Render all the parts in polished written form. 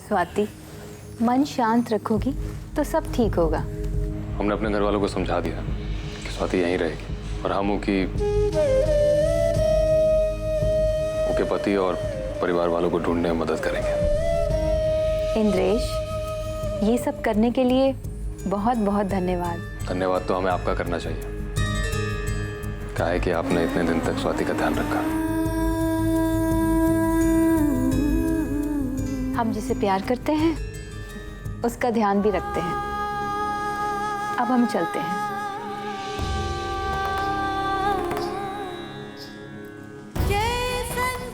स्वाति, मन शांत रखोगी तो सब ठीक होगा। हमने अपने घर वालों को समझा दिया कि स्वाति यहीं रहेगी और हम उसके पति और परिवार वालों को ढूंढने में मदद करेंगे। इंद्रेश, ये सब करने के लिए बहुत बहुत धन्यवाद। धन्यवाद तो हमें आपका करना चाहिए, क्या है कि आपने इतने दिन तक स्वाति का ध्यान रखा। हम जिसे प्यार करते हैं उसका ध्यान भी रखते हैं। अब हम चलते हैं।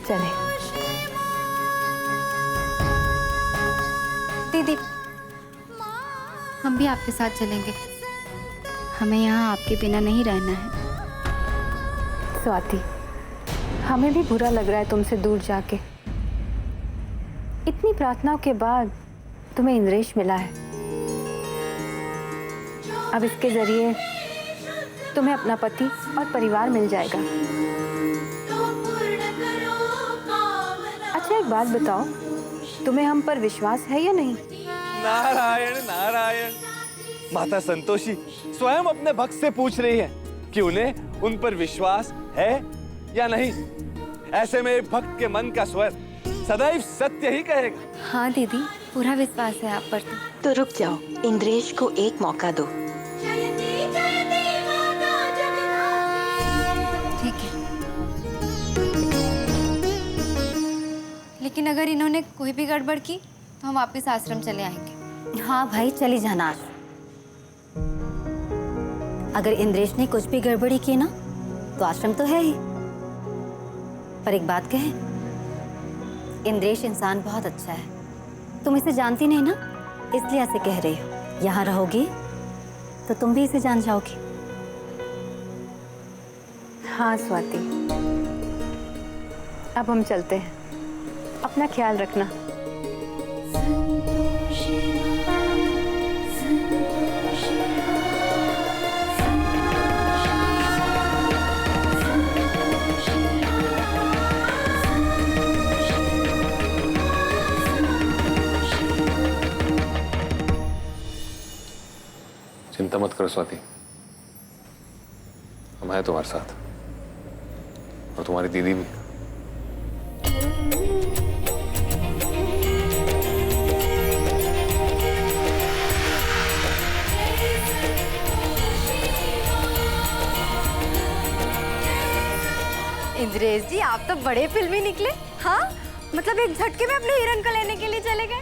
चले। दीदी, हम भी आपके साथ चलेंगे। हमें यहाँ आपके बिना नहीं रहना है। स्वाति, हमें भी बुरा लग रहा है तुमसे दूर जाके। इतनी प्रार्थनाओं के बाद तुम्हें इंद्रेश मिला है। अब इसके जरिए तुम्हें अपना पति और परिवार मिल जाएगा। अच्छा, एक बात बताओ, तुम्हें हम पर विश्वास है या नहीं? नारायण नारायण। माता संतोषी स्वयं अपने भक्त से पूछ रही है कि उन्हें उन पर विश्वास है या नहीं। ऐसे में एक भक्त के मन का स्वर सदैव सत्य ही कहेगा। हाँ दीदी, पूरा विश्वास है आप पर। तो रुक जाओ, इंद्रेश को एक मौका दो। ठीक है, लेकिन अगर इन्होंने कोई भी गड़बड़ की तो हम वापस आश्रम चले आएंगे। हाँ भाई, चली जाना। अगर इंद्रेश ने कुछ भी गड़बड़ी की ना तो आश्रम तो है ही। पर एक बात कहे, इंद्रेश इंसान बहुत अच्छा है। तुम इसे जानती नहीं ना, इसलिए ऐसे कह रही हो। यहाँ रहोगी तो तुम भी इसे जान जाओगी। हाँ स्वाति, अब हम चलते हैं। अपना ख्याल रखना। चिंता मत करो स्वाति, हम हैं तुम्हारे साथ, और तुम्हारी दीदी भी। इंद्रेश जी, आप तो बड़े फिल्मी निकले। हाँ, मतलब एक झटके में अपने हिरन को लेने के लिए चले गए।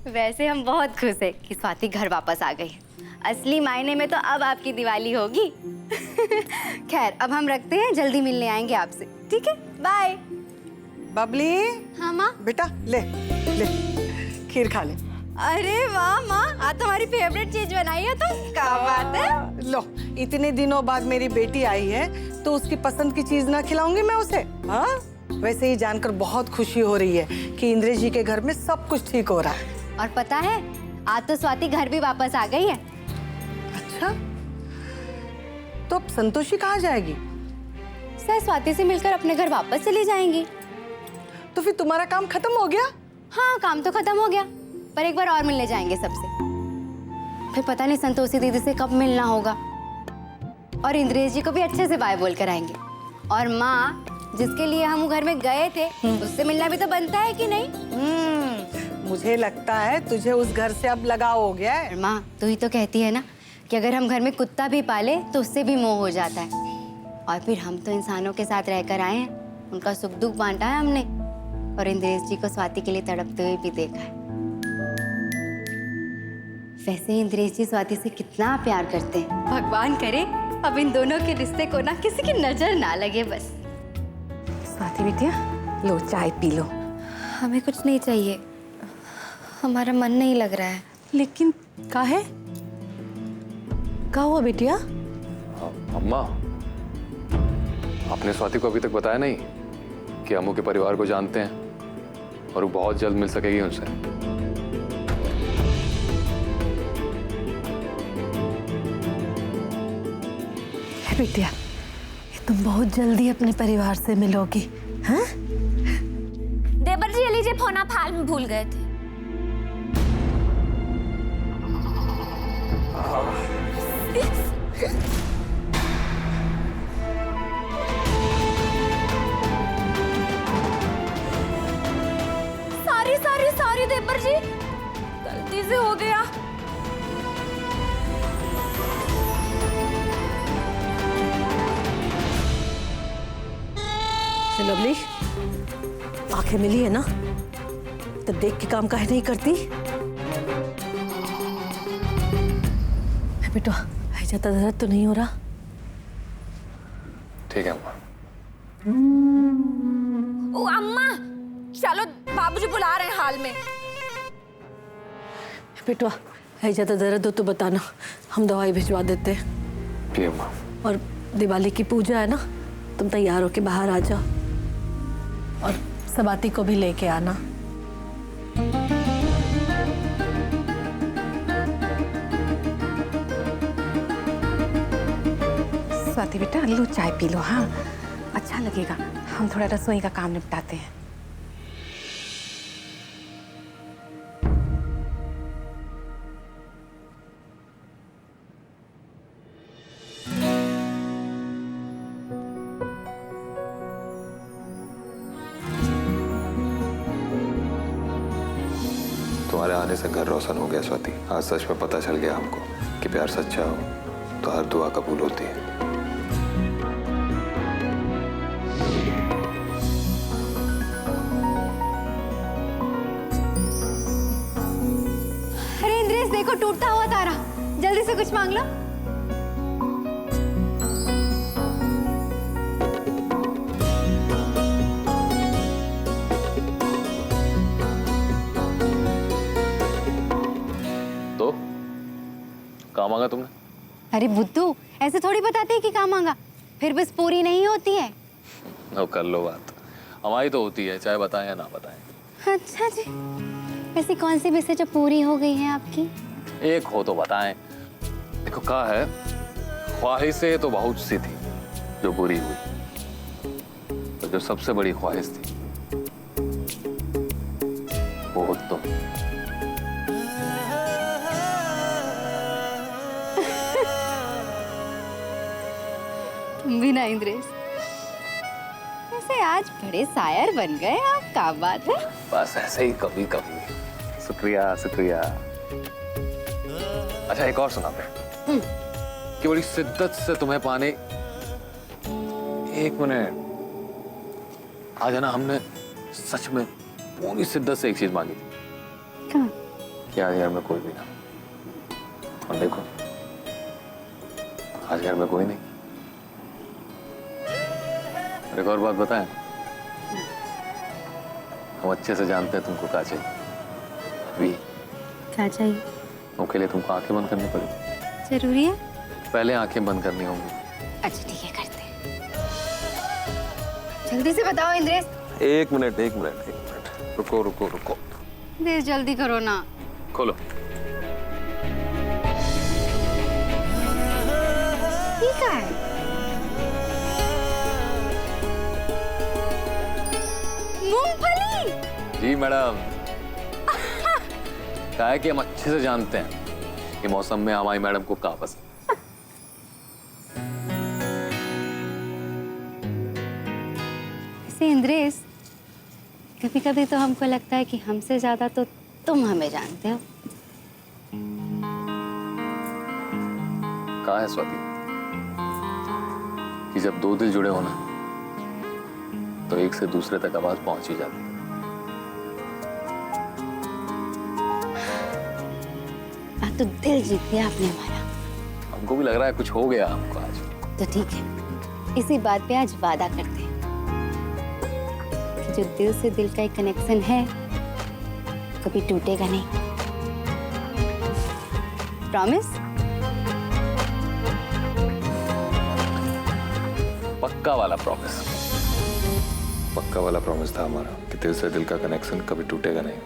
वैसे हम बहुत खुश हैं कि स्वाति घर वापस आ गई। असली मायने में तो अब आपकी दिवाली होगी। खैर, अब हम रखते हैं, जल्दी मिलने आएंगे आपसे। ठीक है, बाय। बबली। हाँ माँ। बेटा ले ले, खीर खा ले। अरे वाह माँ, आज तुम्हारी फेवरेट चीज बनाई है तो क्या बात है। लो, इतने दिनों बाद मेरी बेटी आई है तो उसकी पसंद की चीज ना खिलाऊंगी मैं उसे? हाँ, वैसे ही जानकर बहुत खुशी हो रही है कि इंद्रेश जी के घर में सब कुछ ठीक हो रहा है। और पता है, आज तो स्वाति घर भी वापस आ गई है। अच्छा, तो अब संतोषी कहाँ जाएगी? सर, स्वाति से मिलकर अपने घर वापस चली जाएंगी। तो फिर तुम्हारा काम खत्म हो गया? हाँ, काम तो खत्म हो गया, पर एक बार और मिलने जाएंगे सबसे। फिर पता नहीं संतोषी दीदी से कब मिलना होगा। और इंद्रेश जी को भी अच्छे से बाय बोल कर आएंगे। और माँ, जिसके लिए हम घर में गए थे, उससे मिलना भी तो बनता है कि नहीं? मुझे लगता है तुझे उस घर से अब लगाव हो गया है। माँ, तू ही तो कहती है ना कि अगर हम घर में कुत्ता भी पाले तो उससे भी मोह हो जाता है। और फिर हम तो इंसानों के साथ रहकर आए हैं, उनका सुख दुख बांटा है हमने। और इंद्रेश जी को स्वाति के लिए तड़पते हुए भी देखा है। वैसे इंद्रेश जी स्वाति से कितना प्यार करते हैं। भगवान करे अब इन दोनों के रिश्ते को ना किसी की नजर ना लगे बस। स्वाति बिटिया, लो चाय पी लो। हमें कुछ नहीं चाहिए, हमारा मन नहीं लग रहा है। लेकिन काहे? क्या हुआ बिटिया? अम्मा, आपने स्वाति को अभी तक बताया नहीं कि अम्मू के परिवार को जानते हैं और वो बहुत जल्द मिल सकेगी उनसे। बिटिया, तुम बहुत जल्दी अपने परिवार से मिलोगी। हाँ? देवर जी, लीजिए फोन, आप हाल में भूल गए थे। सॉरी देवर जी, गलती से हो गया। लवली, आंखें मिली है ना, तो देख के काम काहे नहीं करती? बेटा, ज्यादा दर्द तो नहीं हो रहा? ठीक है अम्मा। ओ अम्मा, चलो बाबूजी बुला रहे हैं हाल में। बेटा, है ज्यादा दर्द हो तो बताना, हम दवाई भिजवा देते हैं। जी अम्मा। और दिवाली की पूजा है ना, तुम तैयार होके बाहर आ जाओ और सबाती को भी लेके आना। स्वाति बेटा, लो चाय पी लो। हाँ, अच्छा लगेगा। हम थोड़ा रसोई का काम निपटाते हैं। तुम्हारे आने से घर रोशन हो गया स्वाति। आज सच में पता चल गया हमको कि प्यार सच्चा हो तो हर दुआ कबूल होती है। अरे इंद्रेश, देखो टूटता हुआ तारा। जल्दी से कुछ मांग लो। तो कहाँ मांगा तुमने? अरे बुद्धू, ऐसे थोड़ी बताते हैं कि काम मांगा, फिर बस पूरी नहीं होती है। अब कर लो बात, हमारी तो होती है, चाहे बताएं या ना बताएं। अच्छा जी, ऐसी कौन सी विषय जो पूरी हो गई है आपकी? एक हो तो बताएं। देखो कहा है, ख्वाहिशें तो बहुत सी थी जो बुरी हुई, तो जो सबसे बड़ी ख्वाहिश थी वो हो तुम। तुम भी ना इंद्रेश, वैसे आज बड़े शायर बन गए आप। क्या बात है? बस ऐसे ही कभी कभी। शुक्रिया शुक्रिया। अच्छा एक और सुनाते कि बड़ी शिद्दत से तुम्हें पाने। एक मिनट, आज है ना, हमने सच में पूरी शिद्दत से एक चीज मांगी थी। क्या? कि आज घर में कोई भी ना। और देखो आज घर में कोई नहीं। एक और बात बताएं, हम अच्छे से जानते हैं तुमको क्या चाहिए। अभी क्या चाहिए? उसके लिए तुमको आंखें बंद करनी पड़ेगी। जरूरी है? पहले आंखें बंद करनी होंगी। अच्छा ठीक है, करते हैं। जल्दी से बताओ इंद्रेश। एक मिनट एक मिनट एक मिनट, रुको रुको रुको। इंद्रेश जल्दी करो ना। खोलो। ठीक है। मूंगफली। जी मैडम। क्या है कि हम अच्छे से जानते हैं कि मौसम में हमारी मैडम को क्या पसंद। वैसे इंद्रेश, कभी कभी तो हमको लगता है कि हमसे ज्यादा तो तुम हमें जानते हो। कहा है स्वाति कि जब दो दिल जुड़े हो ना तो एक से दूसरे तक आवाज पहुंच ही जाती है। तो दिल जीत गया आपने हमारा। हमको भी लग रहा है कुछ हो गया हमको आज। तो ठीक है, इसी बात पे आज वादा करते हैं कि जो दिल से दिल का एक कनेक्शन है कभी टूटेगा नहीं। प्रॉमिस? पक्का वाला प्रॉमिस। पक्का वाला प्रॉमिस था हमारा कि दिल से दिल का कनेक्शन कभी टूटेगा नहीं।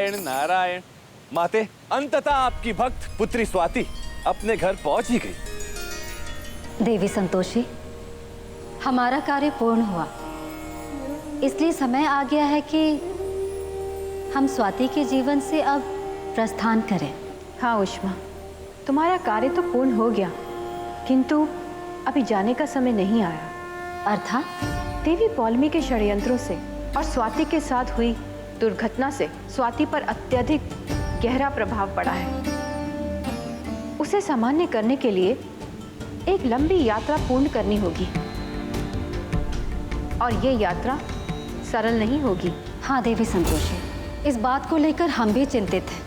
नारायण नारायण। माते, अंततः आपकी भक्त पुत्री स्वाति अपने घर पहुंच ही गई। देवी संतोषी, हमारा कार्य पूर्ण हुआ, इसलिए समय आ गया है कि हम स्वाति के जीवन से अब प्रस्थान करें। हाँ उष्मा, तुम्हारा कार्य तो पूर्ण हो गया, किंतु अभी जाने का समय नहीं आया। अर्थात देवी पौलमी के षड्यंत्रों से और स्वाति के साथ हुई दुर्घटना से स्वाति पर अत्यधिक गहरा प्रभाव पड़ा है। उसे सामान्य करने के लिए एक लंबी यात्रा पूर्ण करनी होगी, और ये यात्रा सरल नहीं होगी। हाँ देवी संतोषी, इस बात को लेकर हम भी चिंतित हैं।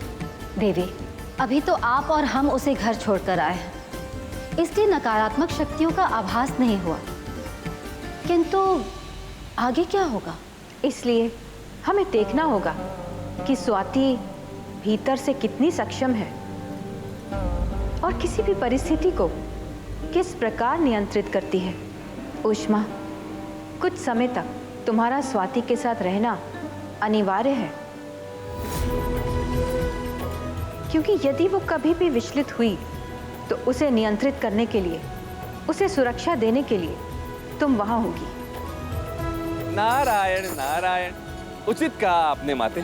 देवी, अभी तो आप और हम उसे घर छोड़कर आए हैं, इसलिए नकारात्मक शक्तियों का आभास नहीं हुआ, किंतु आगे क्या होगा? इसलिए हमें देखना होगा कि स्वाति भीतर से कितनी सक्षम है और किसी भी परिस्थिति को किस प्रकार नियंत्रित करती है। उष्मा, कुछ समय तक तुम्हारा स्वाति के साथ रहना अनिवार्य है, क्योंकि यदि वो कभी भी विचलित हुई तो उसे नियंत्रित करने के लिए, उसे सुरक्षा देने के लिए तुम वहां होगी। नारायण नारायण, उचित कहा आपने माते।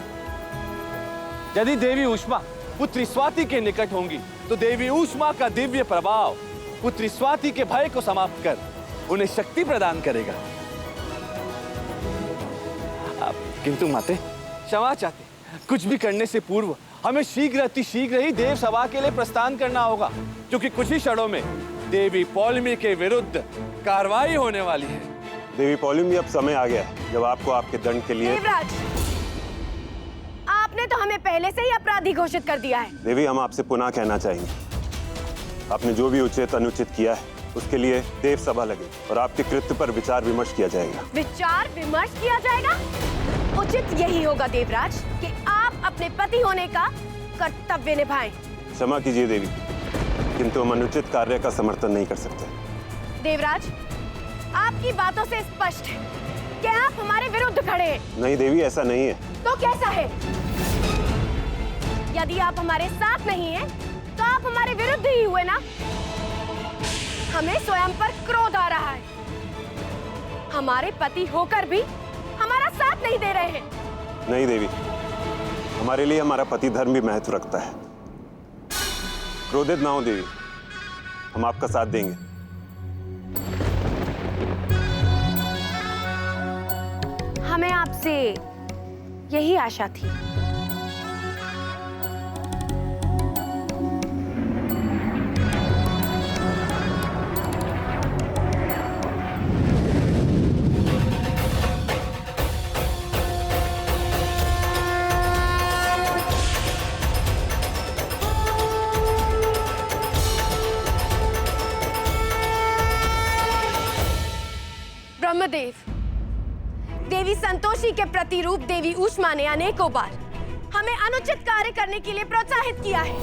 यदि देवी ऊष्मा पुत्री स्वाति के निकट होंगी तो देवी ऊष्मा का दिव्य प्रभाव पुत्री स्वाति के भय को समाप्त कर उन्हें शक्ति प्रदान करेगा। किंतु माते, क्षमा चाहते, कुछ भी करने से पूर्व हमें शीघ्र ही देव सभा के लिए प्रस्थान करना होगा, क्योंकि कुछ ही क्षणों में देवी पौलमी के विरुद्ध कार्रवाई होने वाली है। देवी पौलमी, अब समय आ गया है जब आपको आपके दंड के लिए। देवराज, आपने तो हमें पहले से ही अपराधी घोषित कर दिया है। देवी, हम आपसे पुनः कहना चाहेंगे, आपने जो भी उचित अनुचित किया है उसके लिए देव सभा लगे और आपके कृत्य पर विचार विमर्श किया जाएगा। विचार विमर्श किया जाएगा? उचित यही होगा देवराज कि आप अपने पति होने का कर्तव्य निभाएं। क्षमा कीजिए देवी, किंतु हम अनुचित कार्य का समर्थन नहीं कर सकते। देवराज, आपकी बातों से स्पष्ट है कि आप हमारे विरुद्ध खड़े हैं। नहीं देवी, ऐसा नहीं है। तो कैसा है? यदि आप हमारे साथ नहीं हैं, तो आप हमारे विरुद्ध ही हुए ना? हमें स्वयं पर क्रोध आ रहा है। हमारे पति होकर भी हमारा साथ नहीं दे रहे हैं। नहीं देवी, हमारे लिए हमारा पति धर्म भी महत्व रखता है। क्रोधित ना हो देवी, हम आपका साथ देंगे। हमें आपसे यही आशा थी। ब्रह्मदेव, देवी संतोषी के प्रतिरूप देवी ऊष्मा ने अनेकों बार हमें अनुचित कार्य करने के लिए प्रोत्साहित किया है।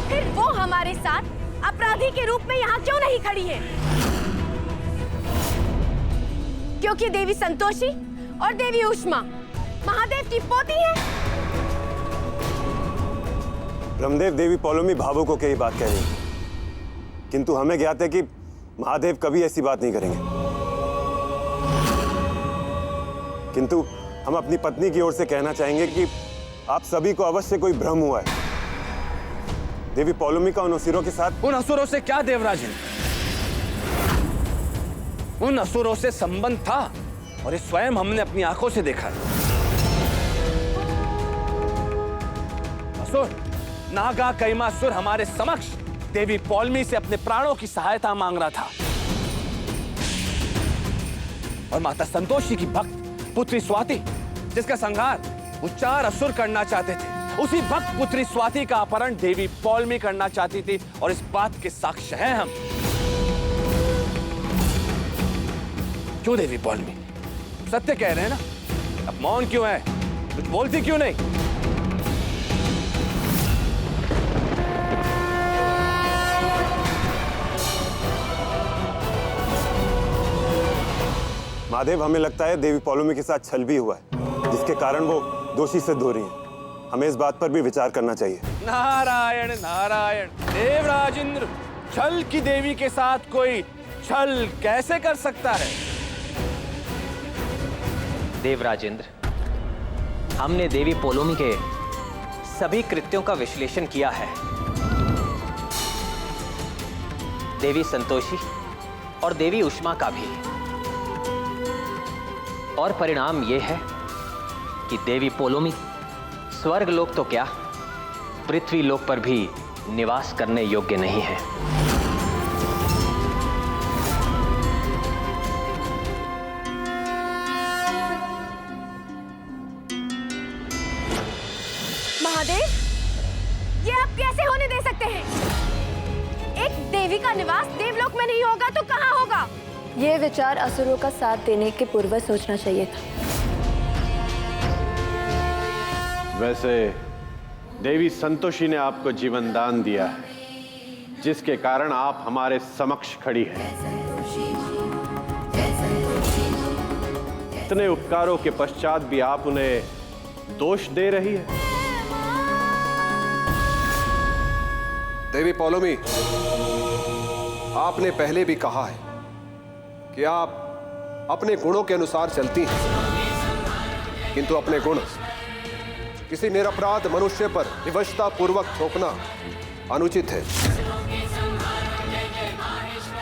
फिर वो हमारे साथ अपराधी के रूप में यहाँ क्यों नहीं खड़ी है? क्योंकि देवी संतोषी और देवी ऊष्मा महादेव की पोती है। ब्रह्मदेव, देवी पौलमी भावुकों की बात कह रही है, किंतु हमें ज्ञात है कि महादेव कभी ऐसी बात नहीं करेंगे। किंतु हम अपनी पत्नी की ओर से कहना चाहेंगे कि आप सभी को अवश्य कोई भ्रम हुआ है। देवी पौलमी का उन असुरों के साथ। उन असुरों से क्या देवराज? उन असुरों से संबंध था और ये स्वयं हमने अपनी आंखों से देखा है। असुर नागा कैमासुर हमारे समक्ष देवी पौलमी से अपने प्राणों की सहायता मांग रहा था, और माता संतोषी की भक्त पुत्री स्वाति, जिसका संहार वो 4 असुर करना चाहते थे, उसी भक्त पुत्री स्वाति का अपहरण देवी पौलमी करना चाहती थी, और इस बात के साक्ष्य हैं हम। क्यों देवी पौलमी, सत्य कह रहे हैं ना? अब मौन क्यों है? कुछ बोलती क्यों नहीं? महादेव, हमें लगता है देवी पौलमी के साथ छल भी हुआ है, जिसके कारण वो दोषी सिद्ध हो रही हैं। हमें इस बात पर भी विचार करना चाहिए। नारायण नारायण। देवराजेंद्र, छल की देवी के साथ कोई छल कैसे कर सकता है? देवराजेंद्र, हमने देवी पोलोमी के सभी कृत्यों का विश्लेषण किया है। देवी संतोषी और देवी उष्मा का भी। और परिणाम यह है कि देवी पोलोमी स्वर्ग लोक तो क्या, पृथ्वी लोक पर भी निवास करने योग्य नहीं है। महादेव, ये आप कैसे होने दे सकते हैं? एक देवी का निवास देवलोक में नहीं होगा तो कहाँ होगा? ये विचार असुरों का साथ देने के पूर्व सोचना चाहिए था। वैसे देवी संतोषी ने आपको जीवन दान दिया है, जिसके कारण आप हमारे समक्ष खड़ी हैं। इतने उपकारों के पश्चात भी आप उन्हें दोष दे रही है। देवी पोलोमी, आपने पहले भी कहा है कि आप अपने गुणों के अनुसार चलती हैं, किंतु अपने गुण किसी निरपराध मनुष्य पर विवशता पूर्वक थोपना अनुचित है।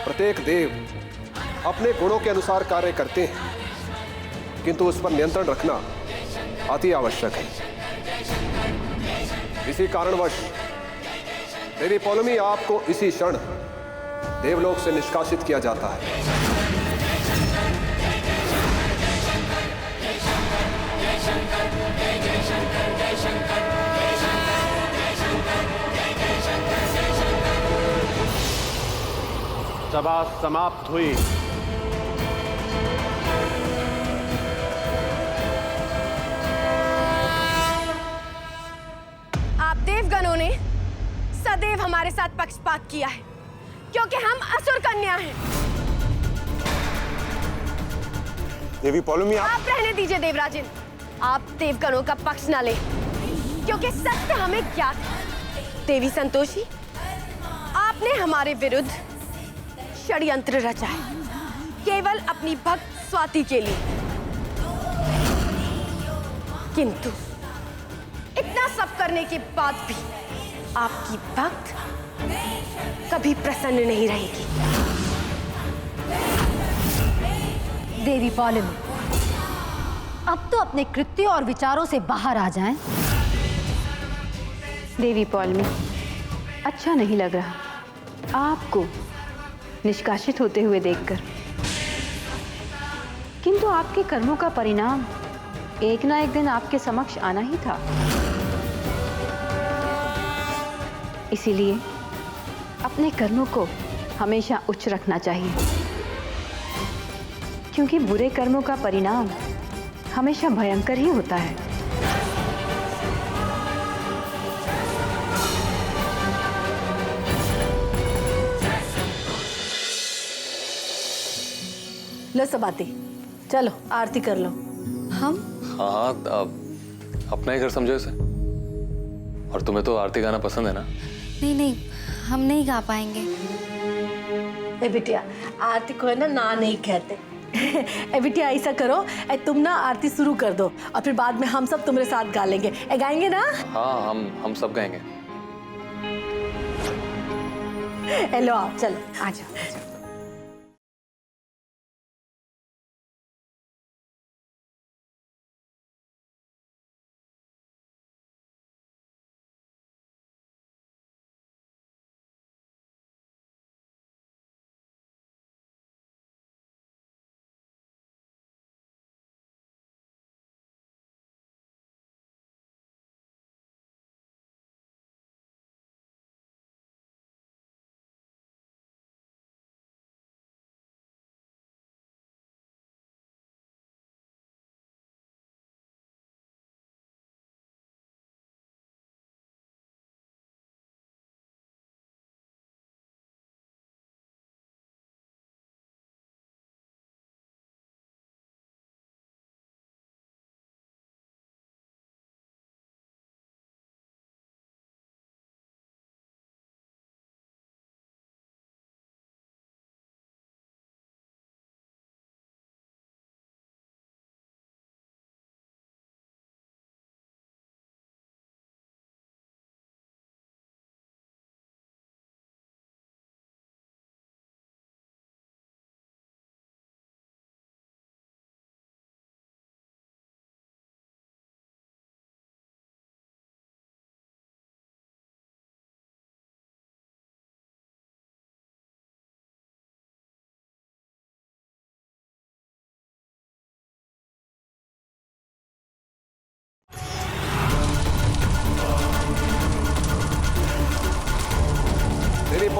प्रत्येक देव अपने गुणों के अनुसार कार्य करते हैं, किंतु उस पर नियंत्रण रखना अति आवश्यक है। इसी कारणवश देवी पोलोमी, आपको इसी क्षण देवलोक से निष्कासित किया जाता है। सभा समाप्त हुई। आप देवगणों ने सदैव हमारे साथ पक्षपात किया है, क्योंकि हम असुर कन्या हैं। देवी पोलोमी, आप रहने दीजिए देवराजन। आप देवगणों का पक्ष न ले, क्योंकि सत्य हमें ज्ञात है। देवी संतोषी, आपने हमारे विरुद्ध षड्यंत्र रचा है, केवल अपनी भक्त स्वाति के लिए। किंतु इतना सब करने के बाद भी आपकी भक्त कभी प्रसन्न नहीं रहेगी। देवी पोलोमी, अब तो अपने कृत्य और विचारों से बाहर आ जाएं। देवी पोलोमी, अच्छा नहीं लग रहा आपको निष्कासित होते हुए देखकर, किंतु आपके कर्मों का परिणाम एक ना एक दिन आपके समक्ष आना ही था। इसीलिए अपने कर्मों को हमेशा उच्च रखना चाहिए, क्योंकि बुरे कर्मों का परिणाम हमेशा भयंकर ही होता है। लो सबाती, चलो आरती कर लो। हम? हाँ, अपना ही घर समझो इसे। और तुम्हें तो आरती गाना पसंद है ना? नहीं नहीं, हम नहीं गा पाएंगे। ए बिटिया, आरती को है ना नहीं कहते। ए बिटिया, ऐसा करो, तुम ना आरती शुरू कर दो और फिर बाद में हम सब तुम्हारे साथ गा लेंगे। गाएंगे ना? हाँ, हम सब गाएंगे। लो आप, चलो आ जाओ।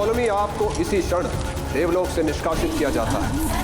पौलोमी, आपको इसी क्षण देवलोक से निष्कासित किया जाता है।